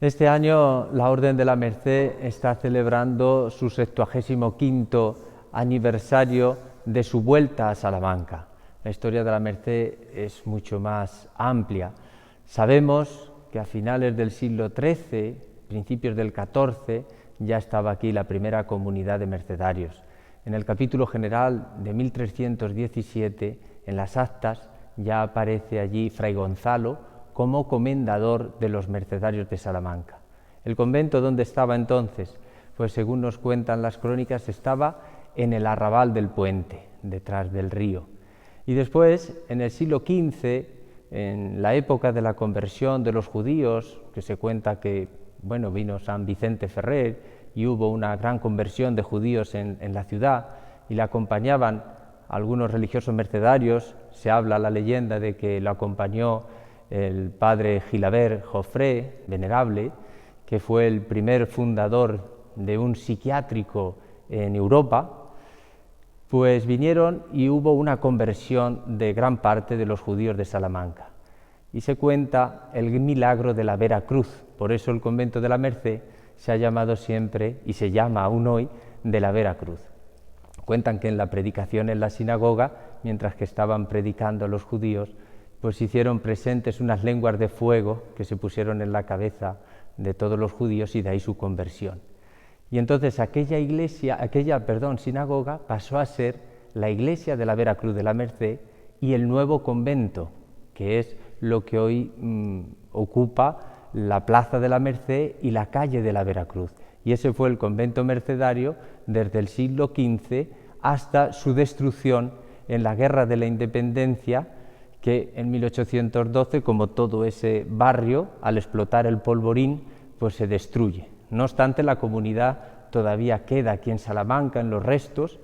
Este año la Orden de la Merced está celebrando su 75º aniversario de su vuelta a Salamanca. La historia de la Merced es mucho más amplia. Sabemos que a finales del siglo XIII, principios del XIV, ya estaba aquí la primera comunidad de mercedarios. En el capítulo general de 1317, en las actas, ya aparece allí Fray Gonzalo como comendador de los mercedarios de Salamanca. ¿El convento dónde estaba entonces? Pues según nos cuentan las crónicas, estaba en el arrabal del Puente, detrás del río. Y después, en el siglo XV, en la época de la conversión de los judíos, que se cuenta que vino San Vicente Ferrer y hubo una gran conversión de judíos en la ciudad y le acompañaban algunos religiosos mercedarios. Se habla la leyenda de que lo acompañó el padre Gilabert Joffre, venerable, que fue el primer fundador de un psiquiátrico en Europa. Pues vinieron y hubo una conversión de gran parte de los judíos de Salamanca. Y se cuenta el milagro de la Vera Cruz. Por eso el convento de la Merced se ha llamado siempre, y se llama aún hoy, de la Vera Cruz. Cuentan que en la predicación en la sinagoga, mientras que estaban predicando los judíos, pues hicieron presentes unas lenguas de fuego que se pusieron en la cabeza de todos los judíos, y de ahí su conversión. Y entonces aquella sinagoga pasó a ser la iglesia de la Vera Cruz de la Merced y el nuevo convento, que es lo que hoy ocupa la Plaza de la Merced y la calle de la Vera Cruz. Y ese fue el convento mercedario desde el siglo XV hasta su destrucción en la Guerra de la Independencia, que en 1812, como todo ese barrio, al explotar el polvorín, pues se destruye. No obstante, la comunidad todavía queda aquí en Salamanca, en los restos,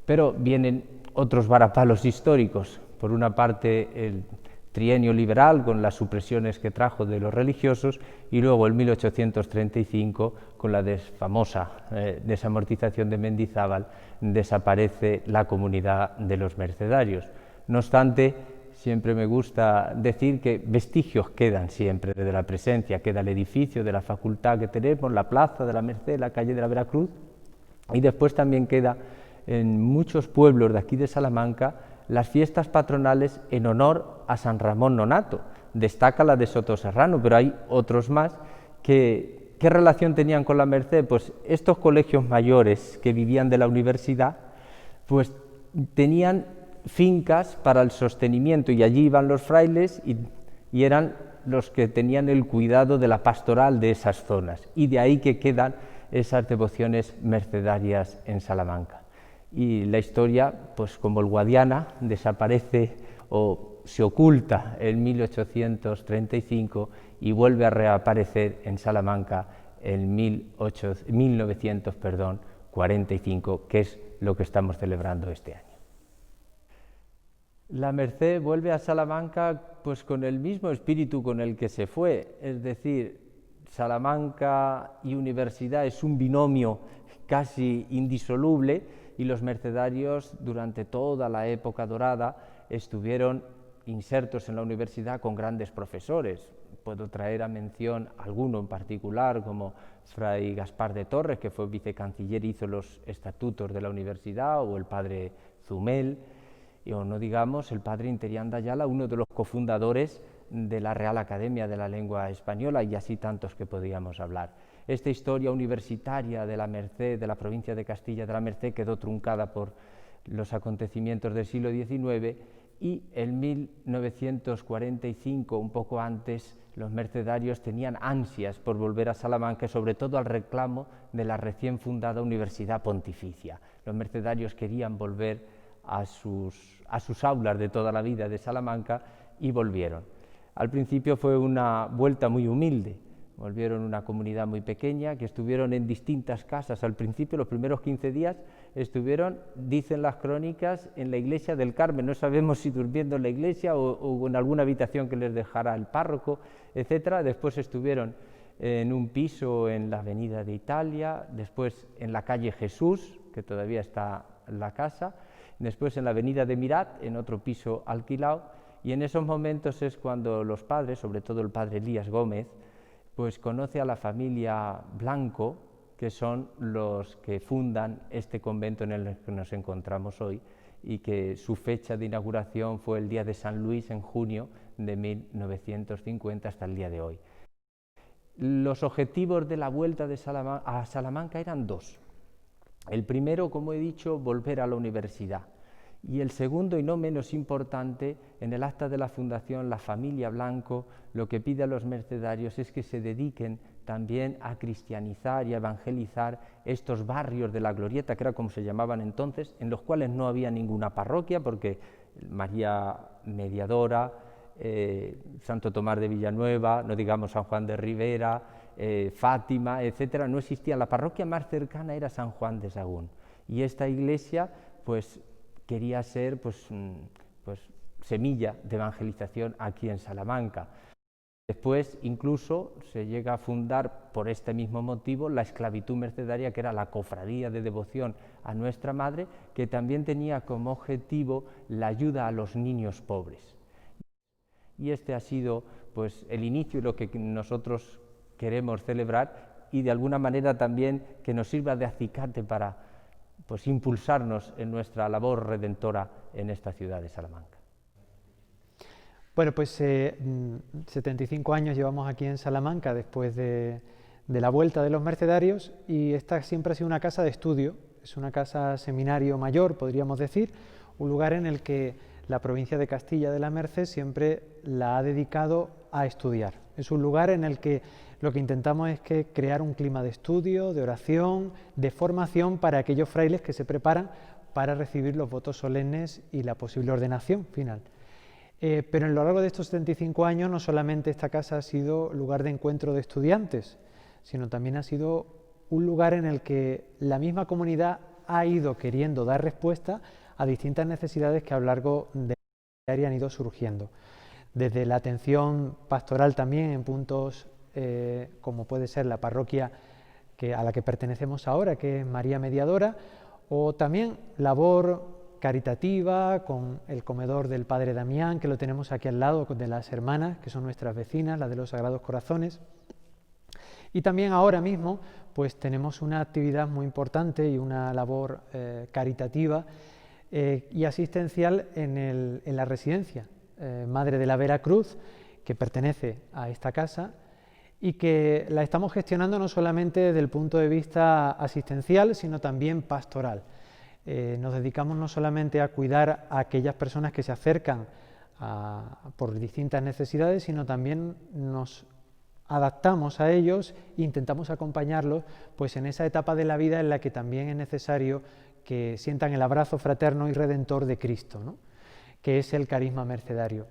pero vienen otros varapalos históricos. Por una parte, el trienio liberal, con las supresiones que trajo de los religiosos, y luego en 1835, con la famosa desamortización de Mendizábal, desaparece la comunidad de los mercedarios. No obstante, siempre me gusta decir que vestigios quedan siempre de la presencia. Queda el edificio de la facultad que tenemos, la Plaza de la Merced, la calle de la Vera Cruz, y después también queda en muchos pueblos de aquí de Salamanca las fiestas patronales en honor a San Ramón Nonnato. Destaca la de Sotoserrano, pero hay otros más que ¿qué relación tenían con la Merced? Pues estos colegios mayores que vivían de la universidad, pues tenían fincas para el sostenimiento, y allí iban los frailes y eran los que tenían el cuidado de la pastoral de esas zonas, y de ahí que quedan esas devociones mercedarias en Salamanca. Y la historia, pues como el Guadiana, desaparece o se oculta en 1835 y vuelve a reaparecer en Salamanca en 1945, que es lo que estamos celebrando este año. La Merced vuelve a Salamanca pues con el mismo espíritu con el que se fue, es decir, Salamanca y universidad es un binomio casi indisoluble, y los mercedarios durante toda la época dorada estuvieron insertos en la universidad con grandes profesores. Puedo traer a mención alguno en particular, como Fray Gaspar de Torres, que fue vicecanciller y hizo los estatutos de la universidad, o el padre Zumel, o no digamos el padre Interián de Ayala, uno de los cofundadores de la Real Academia de la Lengua Española, y así tantos que podíamos hablar. Esta historia universitaria de la Merced, de la provincia de Castilla de la Merced, quedó truncada por los acontecimientos del siglo XIX, y en 1945, un poco antes, los mercedarios tenían ansias por volver a Salamanca, sobre todo al reclamo de la recién fundada Universidad Pontificia. Los mercedarios querían volver a sus aulas de toda la vida de Salamanca, y volvieron. Al principio fue una vuelta muy humilde. Volvieron una comunidad muy pequeña, que estuvieron en distintas casas. Al principio, los primeros 15 días, estuvieron, dicen las crónicas, en la iglesia del Carmen. No sabemos si durmiendo en la iglesia o en alguna habitación que les dejara el párroco, etc. Después estuvieron en un piso en la Avenida de Italia, después en la calle Jesús, que todavía está la casa, después en la Avenida de Mirat, en otro piso alquilado, y en esos momentos es cuando los padres, sobre todo el padre Elías Gómez, pues conoce a la familia Blanco, que son los que fundan este convento en el que nos encontramos hoy, y que su fecha de inauguración fue el día de San Luis, en junio de 1950 hasta el día de hoy. Los objetivos de la vuelta a Salamanca eran dos. El primero, como he dicho, volver a la universidad. Y el segundo, y no menos importante, en el acta de la fundación, la familia Blanco lo que pide a los mercedarios es que se dediquen también a cristianizar y a evangelizar estos barrios de la Glorieta, que era como se llamaban entonces, en los cuales no había ninguna parroquia, porque María Mediadora, Santo Tomás de Villanueva, no digamos San Juan de Ribera, Fátima, etcétera, no existía. La parroquia más cercana era San Juan de Sagún. Y esta iglesia, pues, quería ser pues, semilla de evangelización aquí en Salamanca. Después incluso se llega a fundar por este mismo motivo la esclavitud mercedaria, que era la cofradía de devoción a Nuestra Madre, que también tenía como objetivo la ayuda a los niños pobres. Y este ha sido pues, el inicio y lo que nosotros queremos celebrar, y de alguna manera también que nos sirva de acicate para pues, impulsarnos en nuestra labor redentora en esta ciudad de Salamanca. Bueno, pues 75 años llevamos aquí en Salamanca después de la vuelta de los mercedarios, y esta siempre ha sido una casa de estudio, es una casa seminario mayor, podríamos decir, un lugar en el que la provincia de Castilla de la Merced siempre la ha dedicado a estudiar. Es un lugar en el que lo que intentamos es que crear un clima de estudio, de oración, de formación para aquellos frailes que se preparan para recibir los votos solemnes y la posible ordenación final. Pero a lo largo de estos 75 años no solamente esta casa ha sido lugar de encuentro de estudiantes, sino también ha sido un lugar en el que la misma comunidad ha ido queriendo dar respuesta a distintas necesidades que a lo largo de la área han ido surgiendo. Desde la atención pastoral también en puntos como puede ser la parroquia a la que pertenecemos ahora, que es María Mediadora, o también labor caritativa con el comedor del Padre Damián, que lo tenemos aquí al lado de las hermanas, que son nuestras vecinas, las de los Sagrados Corazones. Y también ahora mismo pues tenemos una actividad muy importante y una labor caritativa y asistencial en la residencia Madre de la Veracruz, que pertenece a esta casa, y que la estamos gestionando no solamente desde el punto de vista asistencial, sino también pastoral. Nos dedicamos no solamente a cuidar a aquellas personas que se acercan por distintas necesidades, sino también nos adaptamos a ellos e intentamos acompañarlos pues, en esa etapa de la vida en la que también es necesario que sientan el abrazo fraterno y redentor de Cristo, ¿no? Que es el carisma mercedario.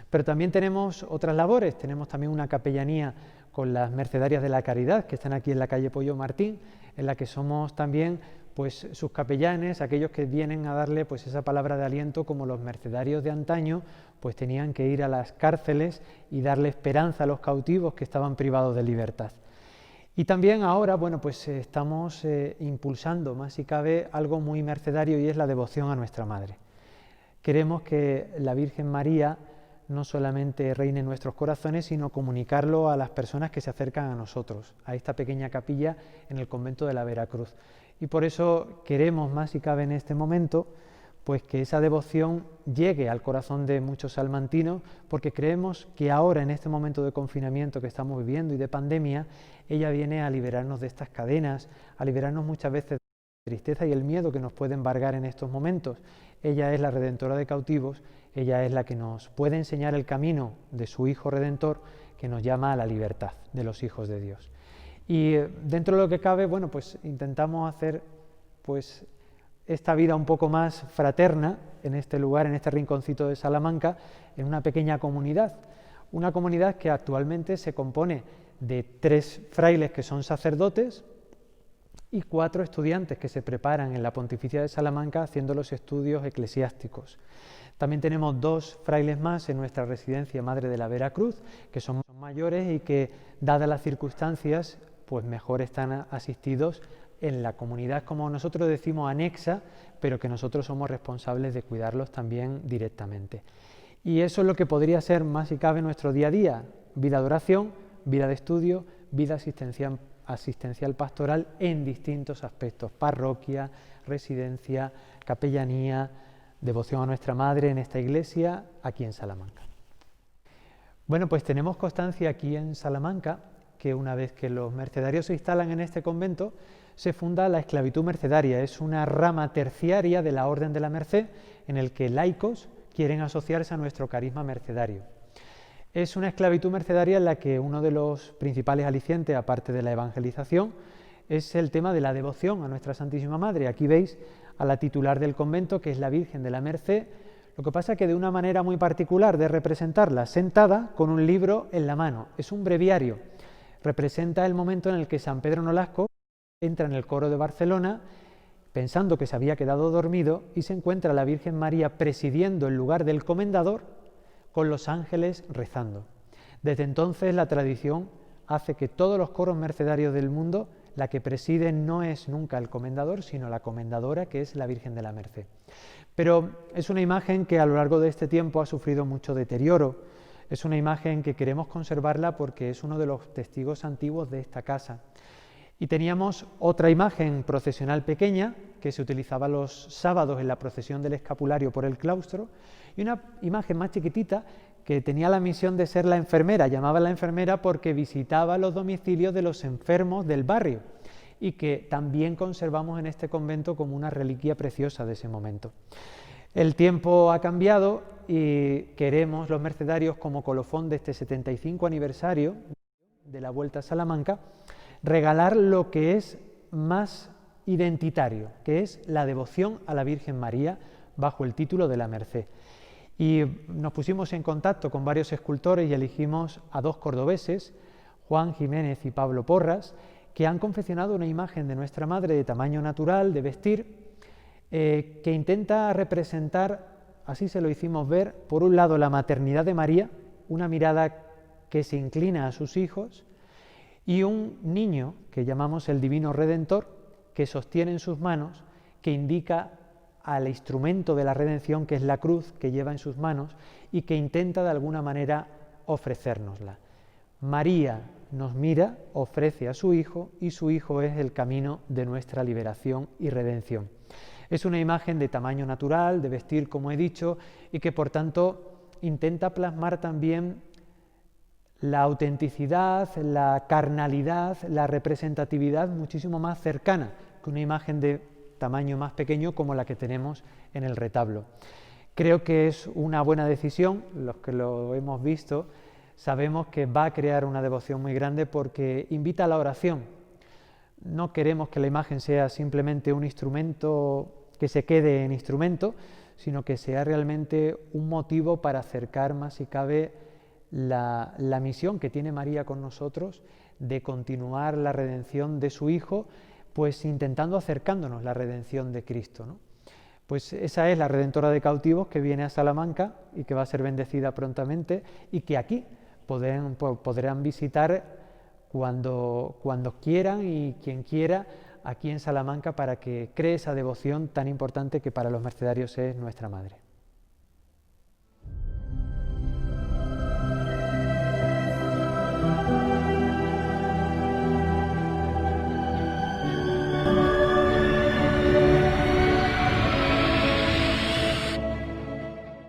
Pero también tenemos otras labores, tenemos también una capellanía con las Mercedarias de la Caridad, que están aquí en la calle Pollo Martín, en la que somos también pues, sus capellanes, aquellos que vienen a darle pues, esa palabra de aliento, como los mercedarios de antaño pues, tenían que ir a las cárceles y darle esperanza a los cautivos que estaban privados de libertad. Y también ahora, bueno, pues estamos impulsando, más si cabe, algo muy mercedario, y es la devoción a nuestra Madre. Queremos que la Virgen María no solamente reine en nuestros corazones, sino comunicarlo a las personas que se acercan a nosotros, a esta pequeña capilla en el convento de la Veracruz. Y por eso queremos, más si cabe en este momento, pues que esa devoción llegue al corazón de muchos salmantinos, porque creemos que ahora, en este momento de confinamiento que estamos viviendo y de pandemia, ella viene a liberarnos de estas cadenas, a liberarnos muchas veces de la tristeza y el miedo que nos puede embargar en estos momentos. Ella es la redentora de cautivos, ella es la que nos puede enseñar el camino de su Hijo Redentor, que nos llama a la libertad de los hijos de Dios. Y dentro de lo que cabe, bueno, pues intentamos hacer pues esta vida un poco más fraterna en este lugar, en este rinconcito de Salamanca, en una pequeña comunidad. Una comunidad que actualmente se compone de 3 frailes que son sacerdotes y 4 estudiantes que se preparan en la Pontificia de Salamanca haciendo los estudios eclesiásticos. También tenemos 2 frailes más en nuestra residencia Madre de la Veracruz, que son mayores y que, dadas las circunstancias, pues mejor están asistidos en la comunidad, como nosotros decimos, anexa, pero que nosotros somos responsables de cuidarlos también directamente. Y eso es lo que podría ser, más si cabe, nuestro día a día: vida de oración, vida de estudio, vida asistencial pastoral en distintos aspectos: parroquia, residencia, capellanía, devoción a nuestra Madre en esta iglesia, aquí en Salamanca. Bueno, pues tenemos constancia aquí en Salamanca que una vez que los mercedarios se instalan en este convento, se funda la esclavitud mercedaria. Es una rama terciaria de la Orden de la Merced en el que laicos quieren asociarse a nuestro carisma mercedario. Es una esclavitud mercedaria en la que uno de los principales alicientes, aparte de la evangelización, es el tema de la devoción a nuestra Santísima Madre. Aquí veis a la titular del convento, que es la Virgen de la Merced. Lo que pasa es que de una manera muy particular de representarla, sentada con un libro en la mano. Es un breviario. Representa el momento en el que San Pedro Nolasco entra en el coro de Barcelona pensando que se había quedado dormido y se encuentra la Virgen María presidiendo el lugar del comendador con los ángeles rezando. Desde entonces la tradición hace que todos los coros mercedarios del mundo, la que preside no es nunca el comendador, sino la comendadora, que es la Virgen de la Merced. Pero es una imagen que a lo largo de este tiempo ha sufrido mucho deterioro. Es una imagen que queremos conservarla porque es uno de los testigos antiguos de esta casa. Y teníamos otra imagen procesional pequeña que se utilizaba los sábados en la procesión del escapulario por el claustro, y una imagen más chiquitita que tenía la misión de ser la enfermera. Llamaba la enfermera porque visitaba los domicilios de los enfermos del barrio y que también conservamos en este convento como una reliquia preciosa de ese momento. El tiempo ha cambiado y queremos los mercedarios, como colofón de este 75 aniversario de la Vuelta a Salamanca, regalar lo que es más identitario, que es la devoción a la Virgen María bajo el título de la Merced. Y nos pusimos en contacto con varios escultores y elegimos a dos cordobeses, Juan Jiménez y Pablo Porras, que han confeccionado una imagen de nuestra Madre de tamaño natural, de vestir, que intenta representar, así se lo hicimos ver, por un lado la maternidad de María, una mirada que se inclina a sus hijos, y un niño que llamamos el Divino Redentor, que sostiene en sus manos, que indica al instrumento de la redención, que es la cruz que lleva en sus manos y que intenta de alguna manera ofrecérnosla. María nos mira, ofrece a su Hijo, y su Hijo es el camino de nuestra liberación y redención. Es una imagen de tamaño natural, de vestir, como he dicho, y que por tanto intenta plasmar también la autenticidad, la carnalidad, la representatividad muchísimo más cercana que una imagen de tamaño más pequeño como la que tenemos en el retablo. Creo que es una buena decisión. Los que lo hemos visto sabemos que va a crear una devoción muy grande porque invita a la oración. No queremos que la imagen sea simplemente un instrumento que se quede en instrumento, sino que sea realmente un motivo para acercar más si cabe la misión que tiene María con nosotros de continuar la redención de su Hijo, pues intentando acercándonos la redención de Cristo, ¿no? Pues esa es la Redentora de cautivos que viene a Salamanca y que va a ser bendecida prontamente y que aquí podrán visitar cuando quieran y quien quiera aquí en Salamanca para que cree esa devoción tan importante que para los mercedarios es nuestra Madre.